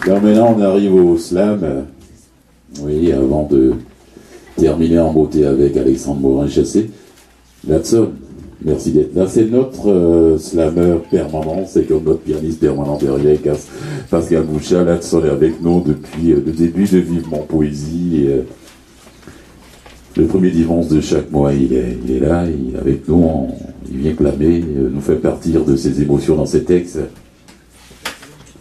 Alors maintenant, on arrive au slam. Oui, avant de terminer en beauté avec Alexandre Morin-Chassé. Latson, merci d'être là. C'est notre slammer permanent, c'est comme notre pianiste permanent derrière, Pascal Boucha. Latson est avec nous depuis le début de Vivement Poésie. Le premier dimanche de chaque mois, il est là, il est avec nous, il vient clamer, nous fait partir de ses émotions dans ses textes.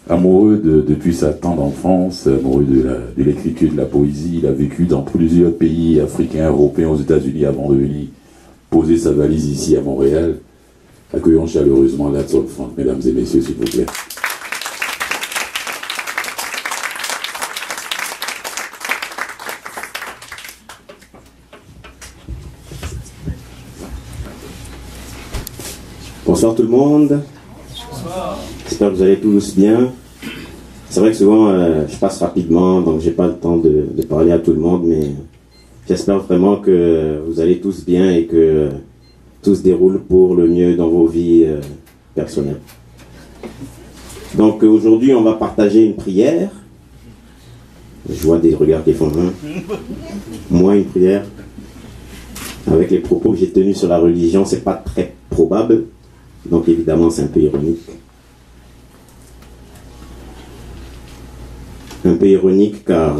Amoureux depuis sa tendre enfance, amoureux de l'écriture, de la poésie, il a vécu dans plusieurs pays africains, européens, aux États-Unis avant de venir poser sa valise ici à Montréal. Accueillons chaleureusement Latson Frank, mesdames et messieurs, s'il vous plaît. Bonsoir tout le monde. J'espère que vous allez tous bien. C'est vrai que souvent je passe rapidement, donc j'ai pas le temps de parler à tout le monde, mais j'espère vraiment que vous allez tous bien et que tout se déroule pour le mieux dans vos vies personnelles. Donc aujourd'hui on va partager une prière. Je vois des regards qui font moi une prière. Avec les propos que j'ai tenus sur la religion, c'est pas très probable. Donc évidemment c'est un peu ironique. Un peu ironique car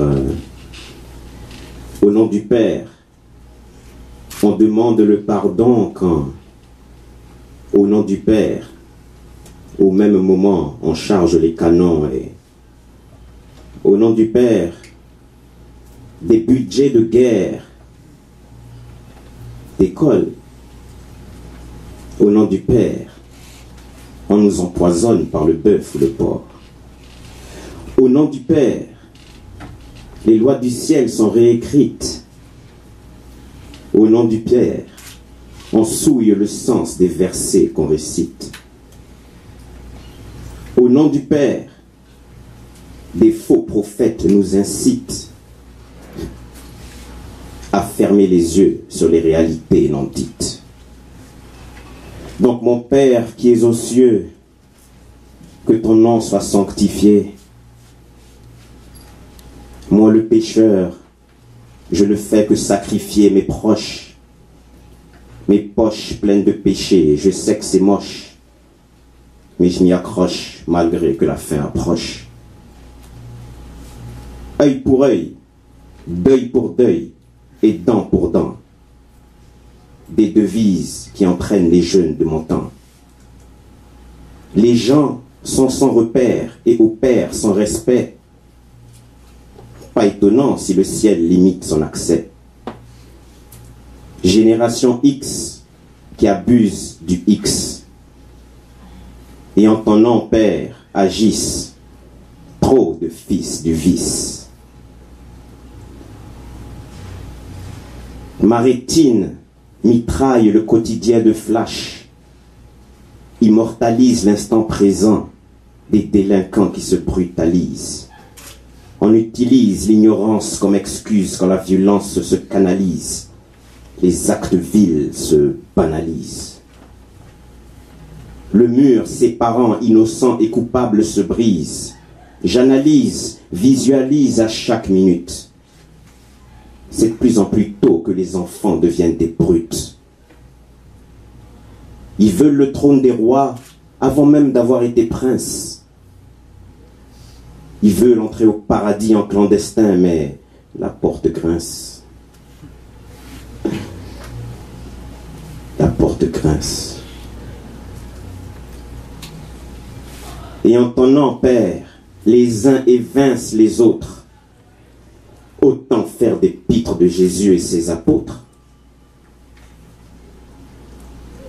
au nom du Père, on demande le pardon quand au nom du Père, au même moment, on charge les canons et au nom du Père, des budgets de guerre d'école. Au nom du Père, on nous empoisonne par le bœuf ou le porc. Au nom du Père, les lois du ciel sont réécrites. Au nom du Père, on souille le sens des versets qu'on récite. Au nom du Père, des faux prophètes nous incitent à fermer les yeux sur les réalités non dites. Donc mon Père qui es aux cieux, que ton nom soit sanctifié. Moi le pécheur, je ne fais que sacrifier mes proches, mes poches pleines de péché. Je sais que c'est moche, mais je m'y accroche malgré que la fin approche. Œil pour œil, deuil pour deuil et dent pour dent. Des devises qui entraînent les jeunes de mon temps. Les gens sont sans repère et opèrent sans respect. Pas étonnant si le ciel limite son accès. Génération X qui abuse du X. Et en ton nom, Père, agissent trop de fils du vice. Ma rétine mitraille le quotidien de flash, immortalise l'instant présent des délinquants qui se brutalisent. On utilise l'ignorance comme excuse quand la violence se canalise. Les actes vils se banalisent. Le mur séparant innocents et coupables se brise. J'analyse, visualise à chaque minute. C'est de plus en plus tôt que les enfants deviennent des brutes. Ils veulent le trône des rois avant même d'avoir été princes. Ils veulent entrer au paradis en clandestin, mais la porte grince. La porte grince. Et en ton nom, Père, les uns évincent les autres. Autant faire des pitres de Jésus et ses apôtres.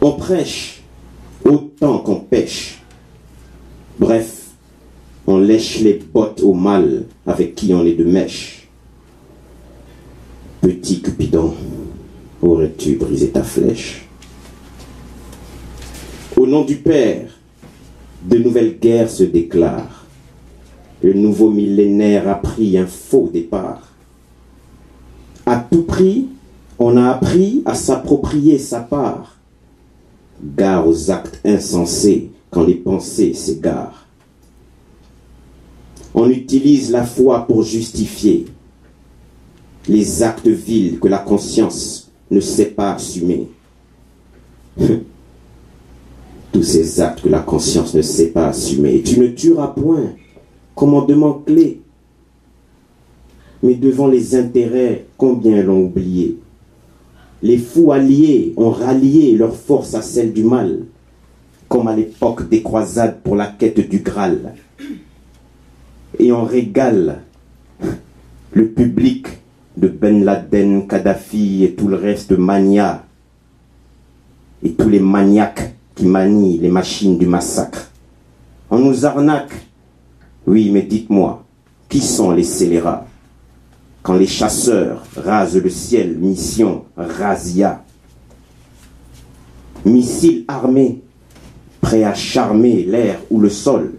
On prêche autant qu'on pêche. Bref, on lèche les bottes au mal avec qui on est de mèche. Petit Cupidon, aurais-tu brisé ta flèche? Au nom du Père, de nouvelles guerres se déclarent. Le nouveau millénaire a pris un faux départ. À tout prix, on a appris à s'approprier sa part. Gare aux actes insensés quand les pensées s'égarent. On utilise la foi pour justifier les actes vils que la conscience ne sait pas assumer. Tous ces actes que la conscience ne sait pas assumer. Et tu ne tueras point, commandement clé. Mais devant les intérêts, combien l'ont oublié? Les fous alliés ont rallié leur force à celle du mal, comme à l'époque des croisades pour la quête du Graal. Et on régale le public de Ben Laden, Kadhafi et tout le reste de mania, et tous les maniaques qui manient les machines du massacre. On nous arnaque. Oui, mais dites-moi, qui sont les scélérats? Quand les chasseurs rasent le ciel, mission Razia. Missiles armés, prêts à charmer l'air ou le sol.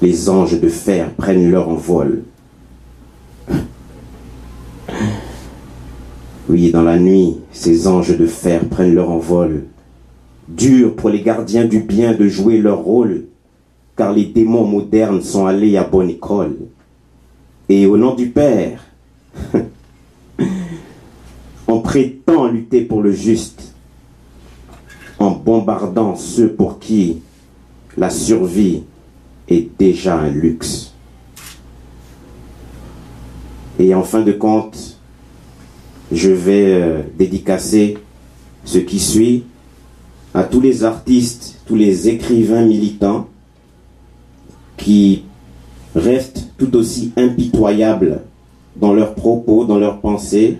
Les anges de fer prennent leur envol. Oui, dans la nuit, ces anges de fer prennent leur envol. Dur pour les gardiens du bien de jouer leur rôle, car les démons modernes sont allés à bonne école. Et au nom du Père, on prétend lutter pour le juste, en bombardant ceux pour qui la survie est déjà un luxe. Et en fin de compte, je vais dédicacer ce qui suit à tous les artistes, tous les écrivains militants qui restent tout aussi impitoyables dans leurs propos, dans leurs pensées,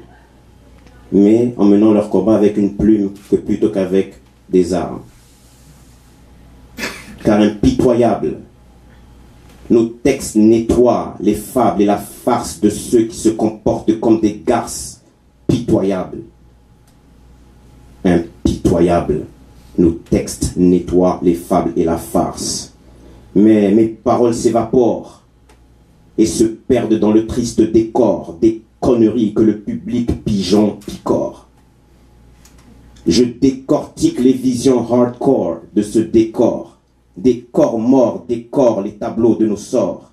mais en menant leur combat avec une plume plutôt qu'avec des armes. Car impitoyables, nos textes nettoient les fables et la farce de ceux qui se comportent comme des garces pitoyables. Impitoyables, nos textes nettoient les fables et la farce. Mais mes paroles s'évaporent et se perdent dans le triste décor des conneries que le public pigeon picore. Je décortique les visions hardcore de ce décor. Des corps morts décorent les tableaux de nos sorts.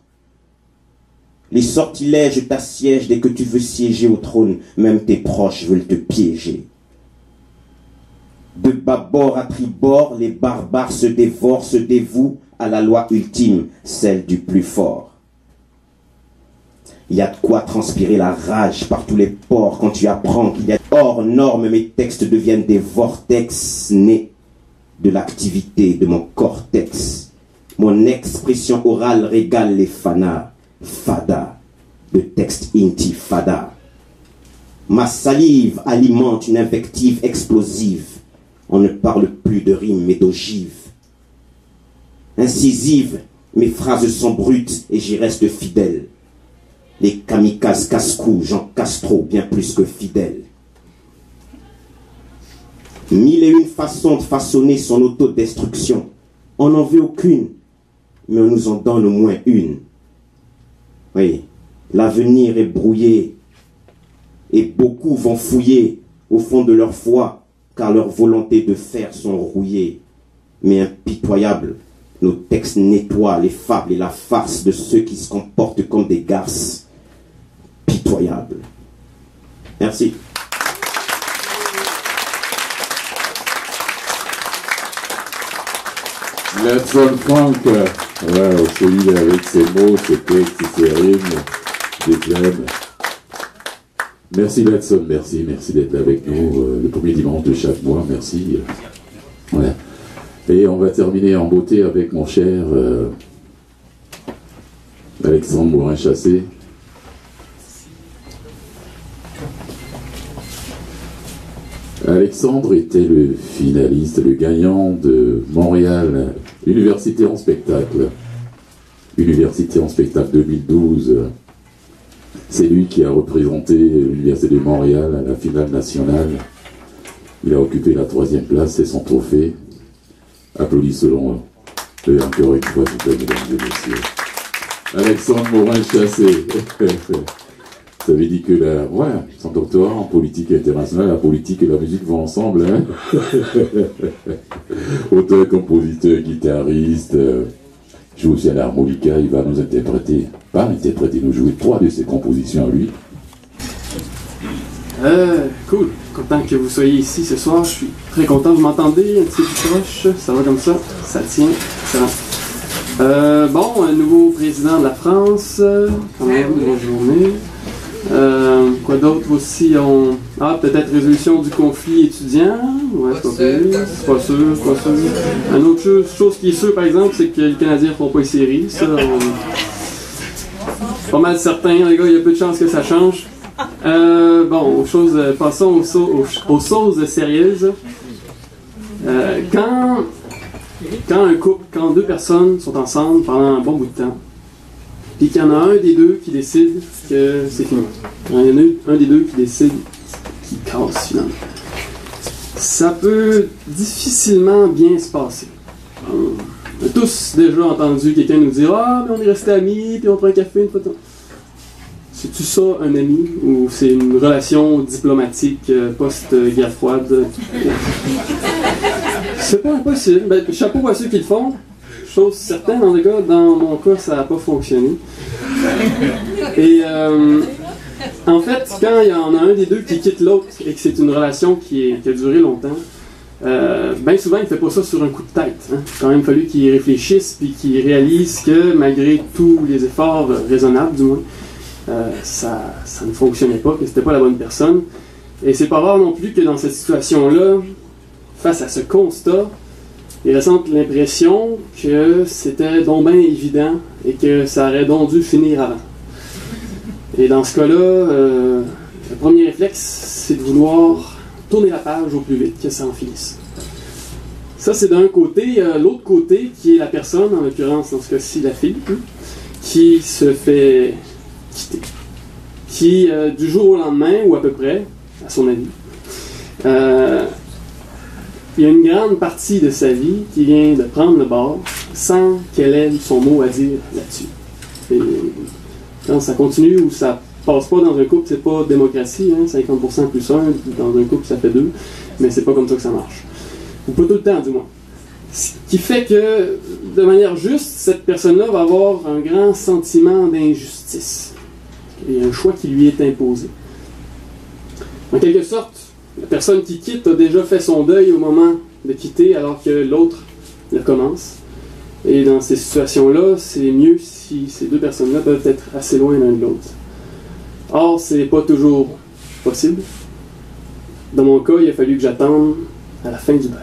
Les sortilèges t'assiègent dès que tu veux siéger au trône, même tes proches veulent te piéger. De bâbord à tribord, les barbares se dévorent, se dévouent à la loi ultime, celle du plus fort. Il y a de quoi transpirer la rage par tous les pores quand tu apprends qu'il y a hors norme, mes textes deviennent des vortex nés de l'activité de mon cortex. Mon expression orale régale les fanas, fada, de texte intifada. Ma salive alimente une invective explosive. On ne parle plus de rimes mais d'ogives. Incisive, mes phrases sont brutes et j'y reste fidèle. Les kamikazes casse-cou, Jean Castro, bien plus que fidèle. 1001 façons de façonner son autodestruction. On n'en veut aucune, mais on nous en donne au moins une. Oui, l'avenir est brouillé et beaucoup vont fouiller au fond de leur foi, car leurs volontés de faire sont rouillées. Mais impitoyables, nos textes nettoient les fables et la farce de ceux qui se comportent comme des garces. Pitoyables. Merci. Letson Frank, wow, celui avec ses mots, ses textes, ses rimes, des clubs. Merci Letson, merci d'être là avec nous le premier dimanche de chaque mois, merci. Voilà. Et on va terminer en beauté avec mon cher Alexandre Morin-Chassé. Alexandre était le finaliste, le gagnant de Montréal, Université en spectacle. Université en spectacle 2012. C'est lui qui a représenté l'Université de Montréal à la finale nationale. Il a occupé la 3e place, c'est son trophée. Applaudissons encore une fois, s'il vous plaît, mesdames et messieurs. Alexandre Morin-Chassé. Ça veut dire que son doctorat en politique internationale, la politique et la musique vont ensemble. Hein. Auteur, compositeur, guitariste, joue aussi à l'harmonica. Il va nous nous jouer 3 de ses compositions à lui. Cool. Content que vous soyez ici ce soir. Je suis très content. Vous m'entendez un petit peu plus proche? Ça va comme ça? Ça tient. Excellent. Bon, un nouveau président de la France. Quand même, bonne journée. Quoi d'autre aussi? Peut-être résolution du conflit étudiant. Ouais, c'est pas sûr. Une autre chose qui est sûre, par exemple, c'est que les Canadiens ne font pas les séries. Ça, pas mal certain, les gars, il y a peu de chances que ça change. Passons aux choses sérieuses. Quand deux personnes sont ensemble pendant un bon bout de temps, puis qu'il y en a un des deux qui décide que c'est fini. Il y en a un des deux qui décide qu'il casse finalement. Ça peut difficilement bien se passer. On a tous déjà entendu quelqu'un nous dire « Ah, mais on est restés amis, puis on prend un café une fois de temps. » C'est-tu ça, un ami, ou c'est une relation diplomatique post-guerre froide? C'est pas impossible. Chapeau à ceux qui le font. Chose certaine, dans mon cas, ça n'a pas fonctionné. Et en fait, quand il y en a un des deux qui quitte l'autre et que c'est une relation qui a duré longtemps, bien souvent, il ne fait pas ça sur un coup de tête. Hein. Il a quand même fallu qu'il réfléchisse puis qu'il réalise que malgré tous les efforts raisonnables, du moins, ça ne fonctionnait pas, que c'était pas la bonne personne. Et c'est pas rare non plus que dans cette situation-là, face à ce constat, il ressente l'impression que c'était donc bien évident et que ça aurait donc dû finir avant. Et dans ce cas-là, le premier réflexe, c'est de vouloir tourner la page au plus vite, que ça en finisse. Ça, c'est d'un côté. L'autre côté, qui est la personne, en l'occurrence, dans ce cas-ci, la fille, qui se fait quitter. Qui, du jour au lendemain, ou à peu près, à son avis, il y a une grande partie de sa vie qui vient de prendre le bord sans qu'elle ait son mot à dire là-dessus. Et quand ça continue ou ça passe pas dans un couple, c'est pas démocratie, hein, 50% plus 1, dans un couple ça fait 2, mais c'est pas comme ça que ça marche. Ou pas tout le temps, du moins. Ce qui fait que, de manière juste, cette personne-là va avoir un grand sentiment d'injustice. Il y a un choix qui lui est imposé. En quelque sorte, la personne qui quitte a déjà fait son deuil au moment de quitter, alors que l'autre le commence. Et dans ces situations-là, c'est mieux si ces deux personnes-là peuvent être assez loin l'un de l'autre. Or, c'est pas toujours possible. Dans mon cas, il a fallu que j'attende à la fin du bail.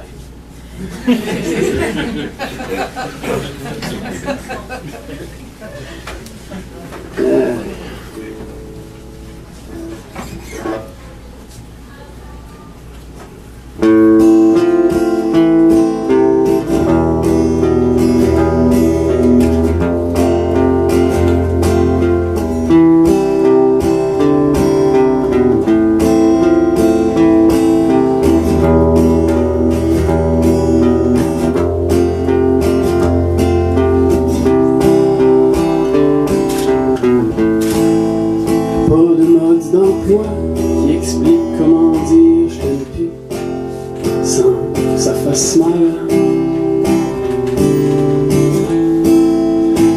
Qui explique comment dire je t'aime plus sans que ça fasse mal.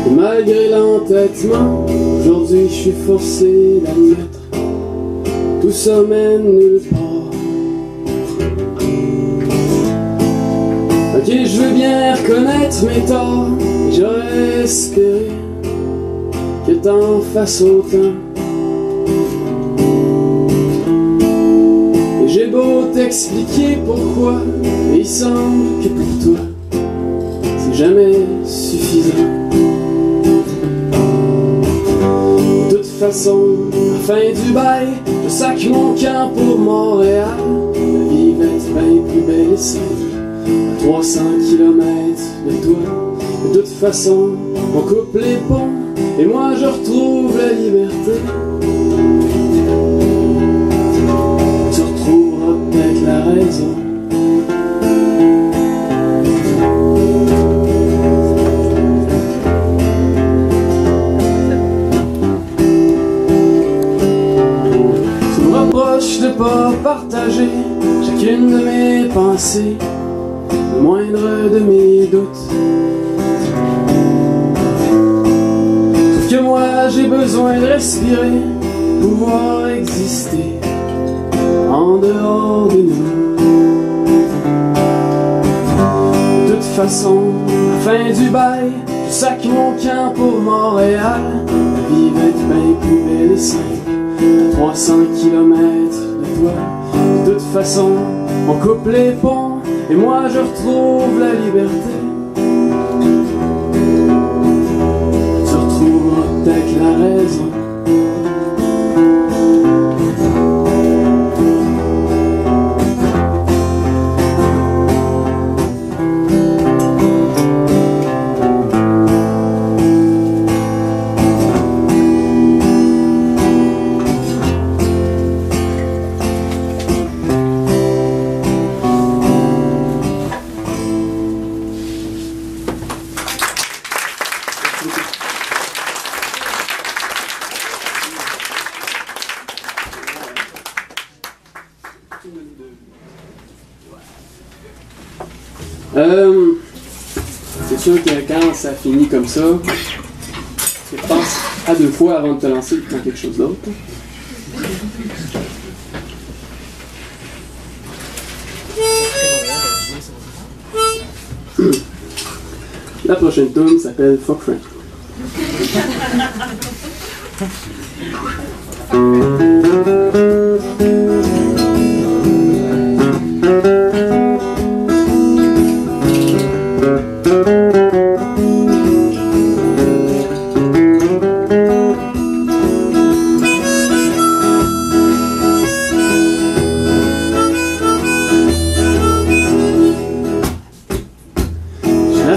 Et malgré l'entêtement, aujourd'hui je suis forcé d'admettre, tout ça mène nulle part. Ok, je veux bien reconnaître mes torts, et j'aurais espéré que t'en fasses autant. J'ai beau t'expliquer pourquoi, mais il semble que pour toi, c'est jamais suffisant. De toute façon, à la fin du bail, je sac mon camp pour Montréal. La vie va être bien plus belle ici, à 300 km de toi. De toute façon, on coupe les ponts, et moi je retrouve la liberté. Peut-être la raison. Je me reproche de pas partager chacune de mes pensées, le moindre de mes doutes. que moi j'ai besoin de respirer, pouvoir exister en dehors de nous. De toute façon, à la fin du bail, je sac mon camp pour Montréal. La vie va être bien plus belle et simple à 300 km de toi. De toute façon, on coupe les ponts et moi je retrouve la liberté. Tu retrouveras peut-être la raison. C'est sûr que quand ça finit comme ça, tu penses à deux fois avant de te lancer dans quelque chose d'autre. La prochaine tune s'appelle Fuck Frank.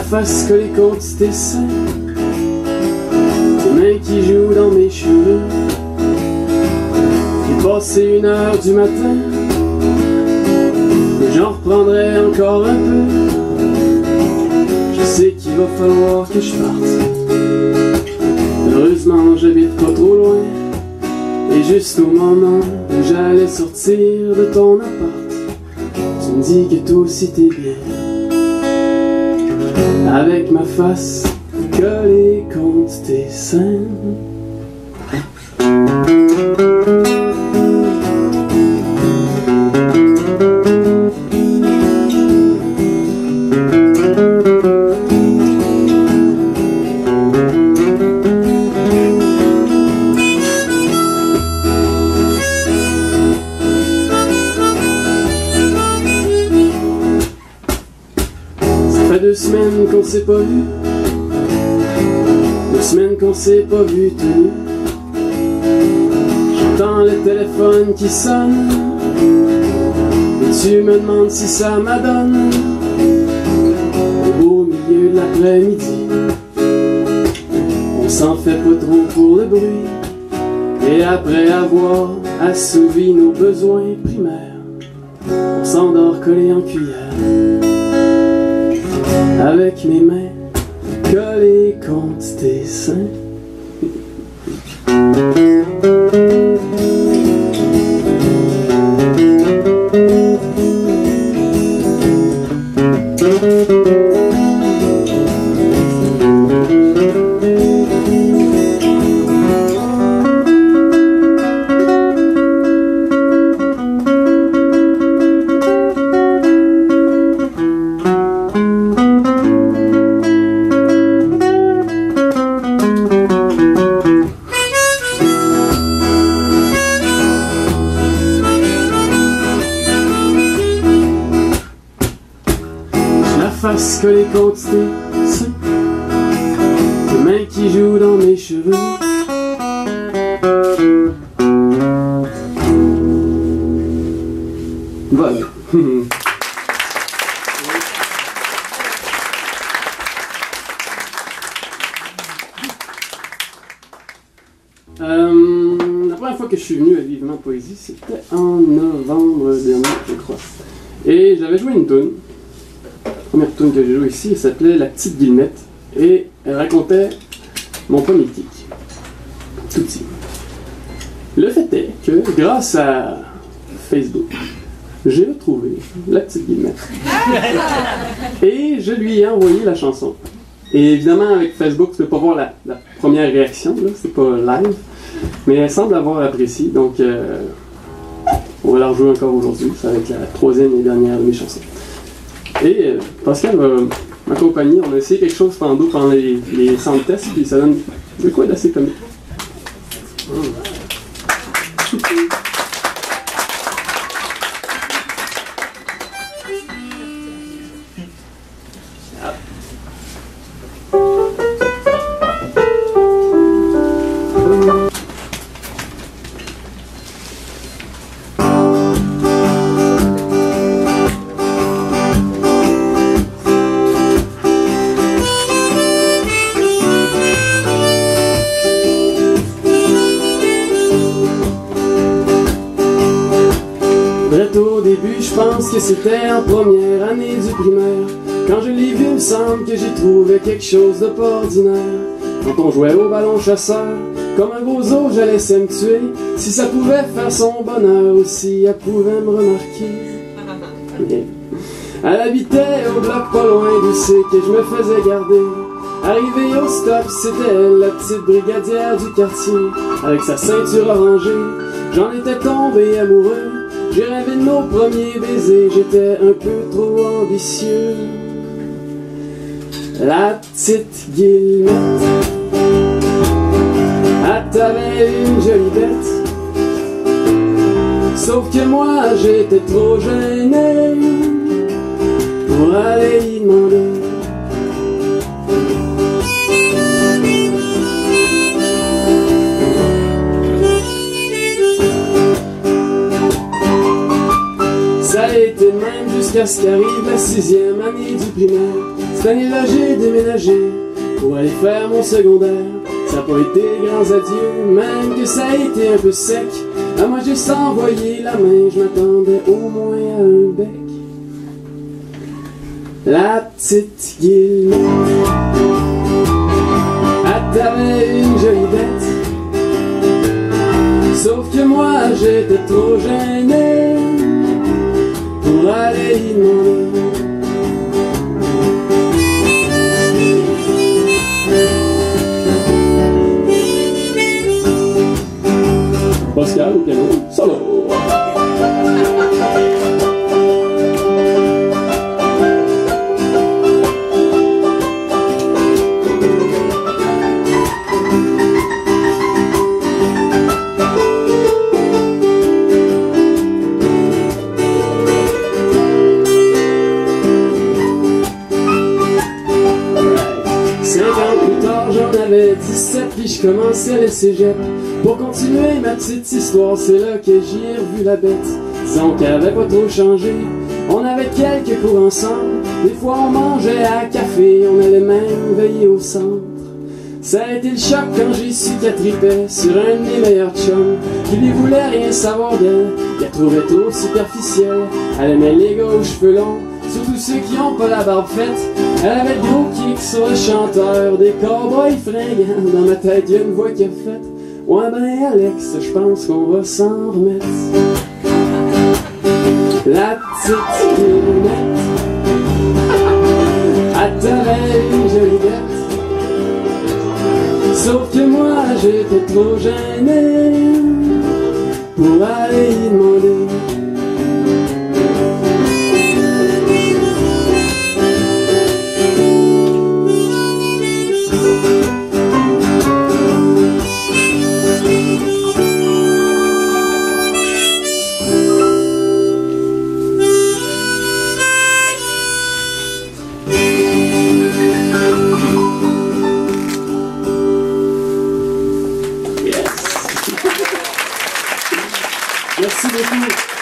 Face que les côtes tes seins, tes mains qui jouent dans mes cheveux. J'ai passé 1h du matin, mais j'en reprendrai encore un peu. Je sais qu'il va falloir que je parte. Heureusement j'habite pas trop loin, et juste au moment où j'allais sortir de ton appart, tu me dis que toi aussi t'es bien, avec ma face collée contre tes seins. Ça fait 2 semaines qu'on s'est pas vu, 2 semaines qu'on s'est pas vu tenu. J'entends le téléphone qui sonne, et tu me demandes si ça m'adonne. Au beau milieu de l'après-midi, on s'en fait pas trop pour le bruit, et après avoir assouvi nos besoins primaires, on s'endort collé en cuillère, avec mes mains collées contre tes seins. Face collée contre tes seins, tes mains qui jouent dans mes cheveux. Voilà. La première fois que je suis venu à Vivement Poésie, c'était en novembre dernier, je crois. Et j'avais joué une toune. La première tune que j'ai jouée ici, elle s'appelait La Petite Guillemette, et elle racontait mon premier kick, tout petit. Le fait est que, grâce à Facebook, j'ai retrouvé La Petite Guillemette, et je lui ai envoyé la chanson. Et évidemment, avec Facebook, tu ne peux pas voir la première réaction, là, c'est pas live. Mais elle semble avoir apprécié, donc on va la rejouer encore aujourd'hui. Ça va être la troisième et dernière de mes chansons. Et Pascal va m'accompagner. On a essayé quelque chose pendant les sound tests, puis ça donne de quoi d'assez comique. Au début, je pense que c'était en première année du primaire. Quand je l'ai vu, il me semble que j'ai trouvé quelque chose de pas ordinaire. Quand on jouait au ballon chasseur, comme un gros os, je laissais me tuer. Si ça pouvait faire son bonheur, ou si elle pouvait me remarquer. Elle habitait au bloc pas loin d'où c'est que je me faisais garder. Arrivé au stop, c'était elle, la petite brigadière du quartier. Avec sa ceinture orangée, j'en étais tombé amoureux. J'ai rêvé de nos premiers baisers, j'étais un peu trop ambitieux. La petite Guillemette, elle t'avait une jolie bête. Sauf que moi j'étais trop gêné pour aller y demander. Ça a été de même jusqu'à ce qu'arrive la 6e année du primaire. Cette année-là j'ai déménagé pour aller faire mon secondaire. Ça n'a pas été grands adieux, même que ça a été un peu sec. À moi j'ai s'envoyé la main, je m'attendais au moins à un bec. La petite Guillemette, elle t'avait une jolie bête. Sauf que moi j'étais trop gêné pour aller y demander. Pascal au piano, solo. J'en avais 17 puis je commençais le cégep. Pour continuer ma petite histoire, c'est là que j'y ai revu la bête. Disons qu'elle avait pas trop changé, on avait quelques cours ensemble. Des fois on mangeait à café, on allait même veiller au centre. Ça a été le choc quand j'ai su qu'elle tripait sur un de mes meilleurs chums, qui lui voulait rien savoir d'elle, qu'elle trouvait trop superficielle. Elle aimait les gars aux cheveux longs, surtout ceux qui ont pas la barbe faite. Elle avait le gros kick sur le chanteur des cowboys fringants. Dans ma tête y'a une voix qui a fait: ouais ben Alex, je pense qu'on va s'en remettre. La petite Guillemette, elle t'avait une jolie bête. Sauf que moi j'étais trop gêné pour aller y demander. Merci beaucoup.